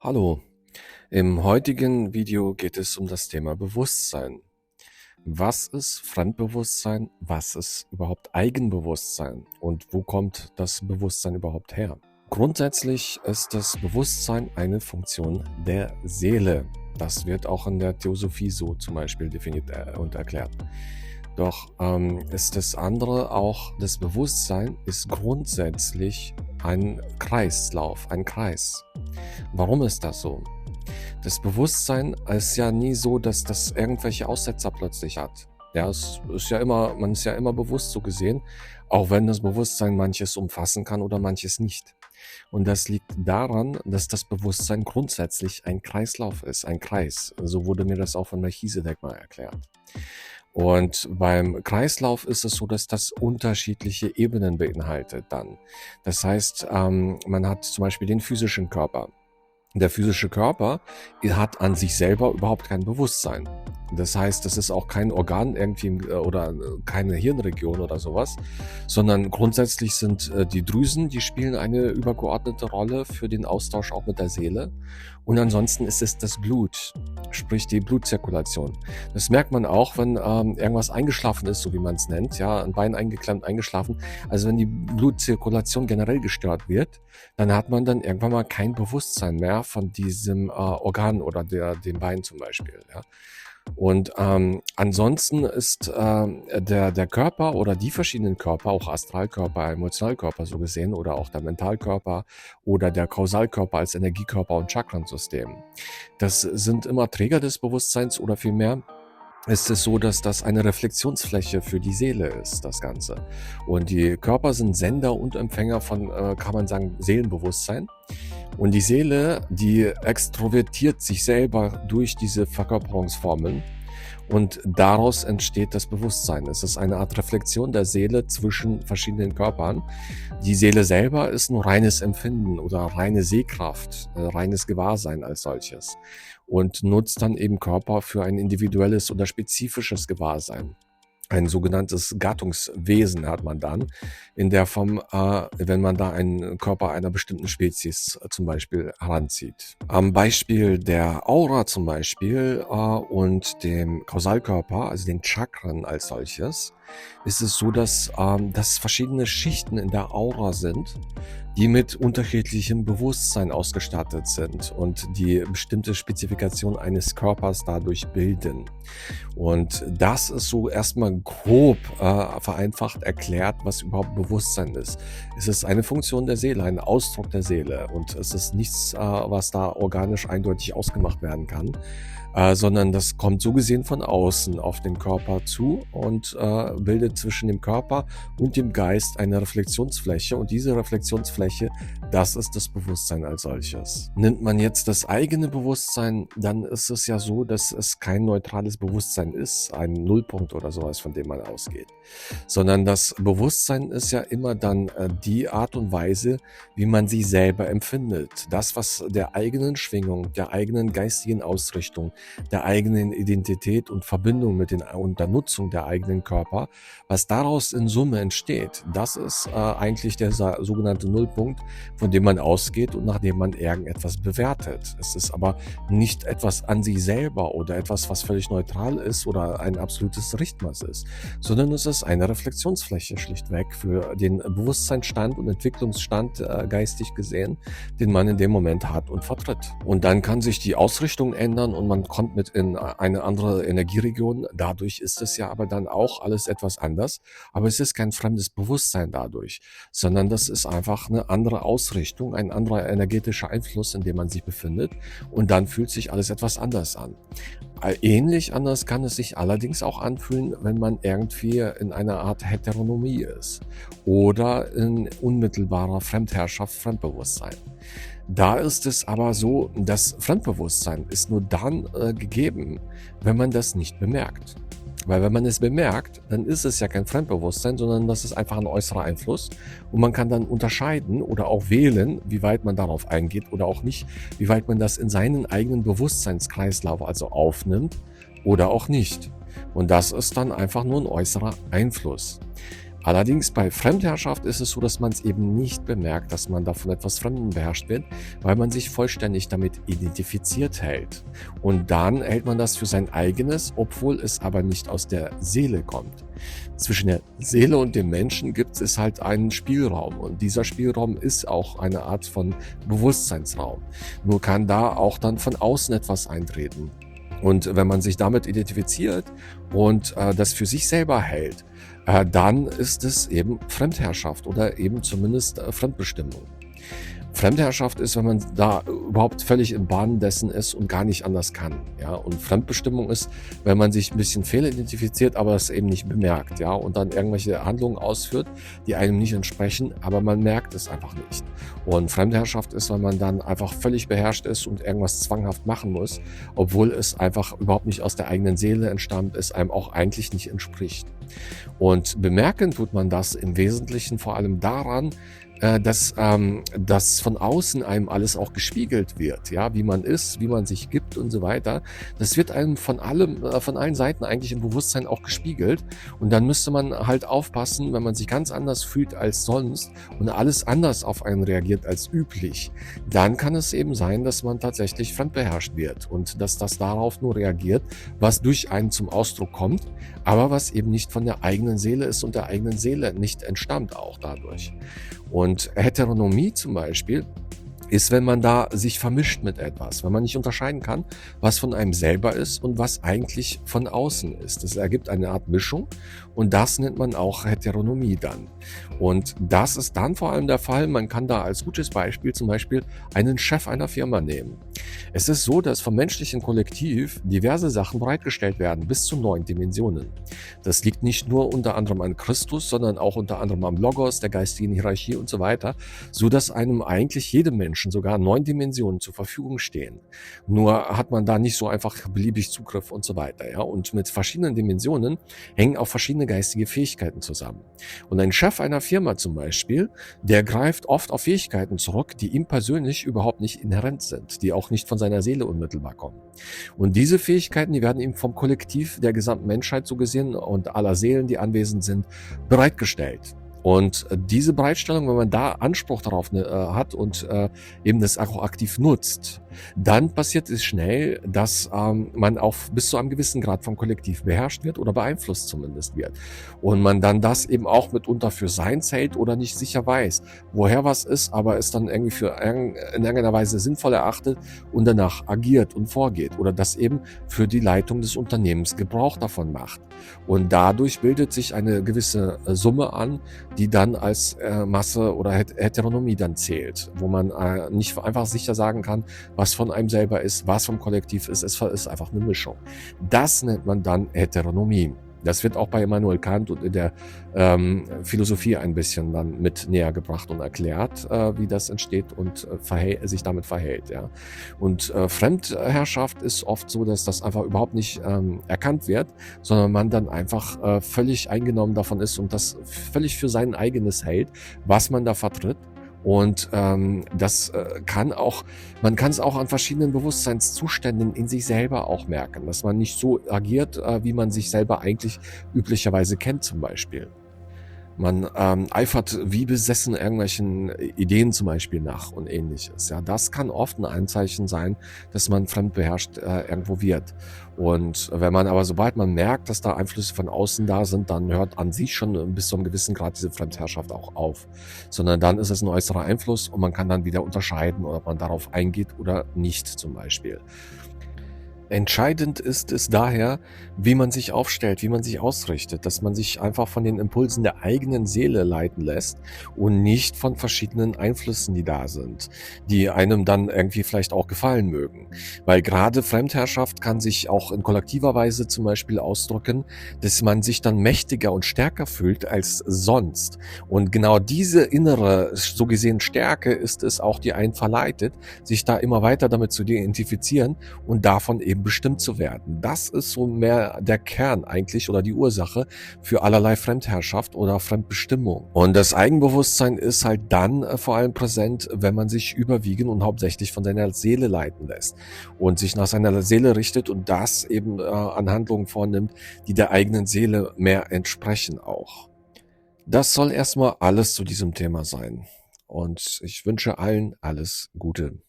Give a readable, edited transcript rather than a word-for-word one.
Hallo, im heutigen Video geht es um das Thema Bewusstsein. Was ist Fremdbewusstsein? Was ist überhaupt Eigenbewusstsein? Und wo kommt das Bewusstsein überhaupt her? Grundsätzlich ist das Bewusstsein eine Funktion der Seele. Das wird auch in der Theosophie so zum Beispiel definiert und erklärt. Doch ist das andere auch, das Bewusstsein ist grundsätzlich ein Kreislauf, ein Kreis. Warum ist das so? Das Bewusstsein ist ja nie so, dass das irgendwelche Aussetzer plötzlich hat. Ja, es ist ja immer, man ist ja immer bewusst so gesehen, auch wenn das Bewusstsein manches umfassen kann oder manches nicht. Und das liegt daran, dass das Bewusstsein grundsätzlich ein Kreislauf ist, ein Kreis. So wurde mir das auch von Melchizedek mal erklärt. Und beim Kreislauf ist es so, dass das unterschiedliche Ebenen beinhaltet dann. Das heißt, man hat zum Beispiel den physischen Körper. Der physische Körper hat an sich selber überhaupt kein Bewusstsein. Das heißt, das ist auch kein Organ irgendwie oder keine Hirnregion oder sowas, sondern grundsätzlich sind die Drüsen, die spielen eine übergeordnete Rolle für den Austausch auch mit der Seele. Und ansonsten ist es das Blut, sprich die Blutzirkulation. Das merkt man auch, wenn irgendwas eingeschlafen ist, so wie man es nennt, ja, ein Bein eingeklemmt, eingeschlafen. Also wenn die Blutzirkulation generell gestört wird, dann hat man dann irgendwann mal kein Bewusstsein mehr von diesem Organ oder dem Bein zum Beispiel. Ja. Und ansonsten ist der Körper oder die verschiedenen Körper, auch Astralkörper, Emotionalkörper so gesehen oder auch der Mentalkörper oder der Kausalkörper als Energiekörper und Chakrensystem, das sind immer Träger des Bewusstseins oder vielmehr ist es so, dass das eine Reflexionsfläche für die Seele ist, das Ganze. Und die Körper sind Sender und Empfänger von, kann man sagen, Seelenbewusstsein. Und die Seele, die extrovertiert sich selber durch diese Verkörperungsformeln. Und daraus entsteht das Bewusstsein. Es ist eine Art Reflexion der Seele zwischen verschiedenen Körpern. Die Seele selber ist nur reines Empfinden oder reine Sehkraft, reines Gewahrsein als solches und nutzt dann eben Körper für ein individuelles oder spezifisches Gewahrsein. Ein sogenanntes Gattungswesen hat man dann in der Form, wenn man da einen Körper einer bestimmten Spezies zum Beispiel heranzieht. Am Beispiel der Aura zum Beispiel und dem Kausalkörper, also den Chakren als solches, ist es so, dass verschiedene Schichten in der Aura sind, die mit unterschiedlichem Bewusstsein ausgestattet sind und die bestimmte Spezifikation eines Körpers dadurch bilden. Und das ist so erstmal grob vereinfacht erklärt, was überhaupt Bewusstsein ist. Es ist eine Funktion der Seele, ein Ausdruck der Seele und es ist nichts, was da organisch eindeutig ausgemacht werden kann, sondern das kommt so gesehen von außen auf den Körper zu und bildet zwischen dem Körper und dem Geist eine Reflexionsfläche und diese Reflexionsfläche, das ist das Bewusstsein als solches. Nimmt man jetzt das eigene Bewusstsein, dann ist es ja so, dass es kein neutrales Bewusstsein ist, ein Nullpunkt oder sowas, von dem man ausgeht, sondern das Bewusstsein ist ja immer dann die Art und Weise, wie man sie selber empfindet. Das, was der eigenen Schwingung, der eigenen geistigen Ausrichtung, der eigenen Identität und Verbindung mit und der Nutzung der eigenen Körper, was daraus in Summe entsteht, das ist eigentlich der sogenannte Nullpunkt, von dem man ausgeht und nach dem man irgendetwas bewertet. Es ist aber nicht etwas an sich selber oder etwas, was völlig neutral ist oder ein absolutes Richtmaß ist, sondern es ist eine Reflexionsfläche schlichtweg für den Bewusstseinsstand und Entwicklungsstand geistig gesehen, den man in dem Moment hat und vertritt. Und dann kann sich die Ausrichtung ändern und man kommt mit in eine andere Energieregion. Dadurch ist es ja aber dann auch alles etwas anders, aber es ist kein fremdes Bewusstsein dadurch, sondern das ist einfach eine andere Ausrichtung, ein anderer energetischer Einfluss, in dem man sich befindet und dann fühlt sich alles etwas anders an. Ähnlich anders kann es sich allerdings auch anfühlen, wenn man irgendwie in einer Art Heteronomie ist oder in unmittelbarer Fremdherrschaft, Fremdbewusstsein. Da ist es aber so, das Fremdbewusstsein ist nur dann gegeben, wenn man das nicht bemerkt. Weil wenn man es bemerkt, dann ist es ja kein Fremdbewusstsein, sondern das ist einfach ein äußerer Einfluss. Und man kann dann unterscheiden oder auch wählen, wie weit man darauf eingeht oder auch nicht, wie weit man das in seinen eigenen Bewusstseinskreislauf also aufnimmt oder auch nicht. Und das ist dann einfach nur ein äußerer Einfluss. Allerdings bei Fremdherrschaft ist es so, dass man es eben nicht bemerkt, dass man da von etwas Fremden beherrscht wird, weil man sich vollständig damit identifiziert hält. Und dann hält man das für sein eigenes, obwohl es aber nicht aus der Seele kommt. Zwischen der Seele und dem Menschen gibt es halt einen Spielraum und dieser Spielraum ist auch eine Art von Bewusstseinsraum. Nur kann da auch dann von außen etwas eintreten. Und wenn man sich damit identifiziert und das für sich selber hält, dann ist es eben Fremdherrschaft oder eben zumindest Fremdbestimmung. Fremdherrschaft ist, wenn man da überhaupt völlig im Bahn dessen ist und gar nicht anders kann. Ja? Und Fremdbestimmung ist, wenn man sich ein bisschen fehlidentifiziert, aber es eben nicht bemerkt, ja, und dann irgendwelche Handlungen ausführt, die einem nicht entsprechen, aber man merkt es einfach nicht. Und Fremdherrschaft ist, wenn man dann einfach völlig beherrscht ist und irgendwas zwanghaft machen muss, obwohl es einfach überhaupt nicht aus der eigenen Seele entstammt, es einem auch eigentlich nicht entspricht. Und bemerken tut man das im Wesentlichen vor allem daran, dass von außen einem alles auch gespiegelt wird, ja, wie man ist, wie man sich gibt und so weiter. Das wird einem von allen Seiten eigentlich im Bewusstsein auch gespiegelt. Und dann müsste man halt aufpassen, wenn man sich ganz anders fühlt als sonst und alles anders auf einen reagiert als üblich, dann kann es eben sein, dass man tatsächlich fremdbeherrscht wird und dass das darauf nur reagiert, was durch einen zum Ausdruck kommt, aber was eben nicht von der eigenen Seele ist und der eigenen Seele nicht entstammt auch dadurch. Und Heteronomie zum Beispiel ist, wenn man da sich vermischt mit etwas, wenn man nicht unterscheiden kann, was von einem selber ist und was eigentlich von außen ist. Das ergibt eine Art Mischung und das nennt man auch Heteronomie dann. Und das ist dann vor allem der Fall, man kann da als gutes Beispiel zum Beispiel einen Chef einer Firma nehmen. Es ist so, dass vom menschlichen Kollektiv diverse Sachen bereitgestellt werden, bis zu 9 Dimensionen. Das liegt nicht nur unter anderem an Christus, sondern auch unter anderem am Logos, der geistigen Hierarchie und so weiter, so dass einem eigentlich jedem Menschen sogar 9 Dimensionen zur Verfügung stehen. Nur hat man da nicht so einfach beliebig Zugriff und so weiter. Ja? Und mit verschiedenen Dimensionen hängen auch verschiedene geistige Fähigkeiten zusammen. Und ein Chef einer Firma zum Beispiel, der greift oft auf Fähigkeiten zurück, die ihm persönlich überhaupt nicht inhärent sind, die auch nicht von seiner Seele unmittelbar kommen. Und diese Fähigkeiten, die werden ihm vom Kollektiv der gesamten Menschheit so gesehen und aller Seelen, die anwesend sind, bereitgestellt. Und diese Bereitstellung, wenn man da Anspruch darauf hat und eben das auch aktiv nutzt, dann passiert es schnell, dass man auch bis zu einem gewissen Grad vom Kollektiv beherrscht wird oder beeinflusst zumindest wird. Und man dann das eben auch mitunter für seins hält oder nicht sicher weiß, woher was ist, aber es dann irgendwie in irgendeiner Weise sinnvoll erachtet und danach agiert und vorgeht oder das eben für die Leitung des Unternehmens Gebrauch davon macht. Und dadurch bildet sich eine gewisse Summe an, die dann als Masse oder Heteronomie dann zählt, wo man nicht einfach sicher sagen kann, was von einem selber ist, was vom Kollektiv ist. Es ist einfach eine Mischung. Das nennt man dann Heteronomie. Das wird auch bei Immanuel Kant und in der Philosophie ein bisschen dann mit näher gebracht und erklärt, wie das entsteht und sich damit verhält. Ja. Und Fremdherrschaft ist oft so, dass das einfach überhaupt nicht erkannt wird, sondern man dann einfach völlig eingenommen davon ist und das völlig für sein eigenes hält, was man da vertritt. Und man kann es auch an verschiedenen Bewusstseinszuständen in sich selber auch merken, dass man nicht so agiert, wie man sich selber eigentlich üblicherweise kennt zum Beispiel. Man eifert wie besessen irgendwelchen Ideen zum Beispiel nach und ähnliches. Ja, das kann oft ein Anzeichen sein, dass man fremdbeherrscht irgendwo wird. Und wenn man aber, sobald man merkt, dass da Einflüsse von außen da sind, dann hört an sich schon bis zu einem gewissen Grad diese Fremdherrschaft auch auf. Sondern dann ist es ein äußerer Einfluss und man kann dann wieder unterscheiden, ob man darauf eingeht oder nicht zum Beispiel. Entscheidend ist es daher, wie man sich aufstellt, wie man sich ausrichtet, dass man sich einfach von den Impulsen der eigenen Seele leiten lässt und nicht von verschiedenen Einflüssen, die da sind, die einem dann irgendwie vielleicht auch gefallen mögen. Weil gerade Fremdherrschaft kann sich auch in kollektiver Weise zum Beispiel ausdrücken, dass man sich dann mächtiger und stärker fühlt als sonst. Und genau diese innere, so gesehen Stärke ist es auch, die einen verleitet, sich da immer weiter damit zu identifizieren und davon eben bestimmt zu werden. Das ist so mehr der Kern eigentlich oder die Ursache für allerlei Fremdherrschaft oder Fremdbestimmung. Und das Eigenbewusstsein ist halt dann vor allem präsent, wenn man sich überwiegend und hauptsächlich von seiner Seele leiten lässt und sich nach seiner Seele richtet und das eben an Handlungen vornimmt, die der eigenen Seele mehr entsprechen auch. Das soll erstmal alles zu diesem Thema sein. Und ich wünsche allen alles Gute.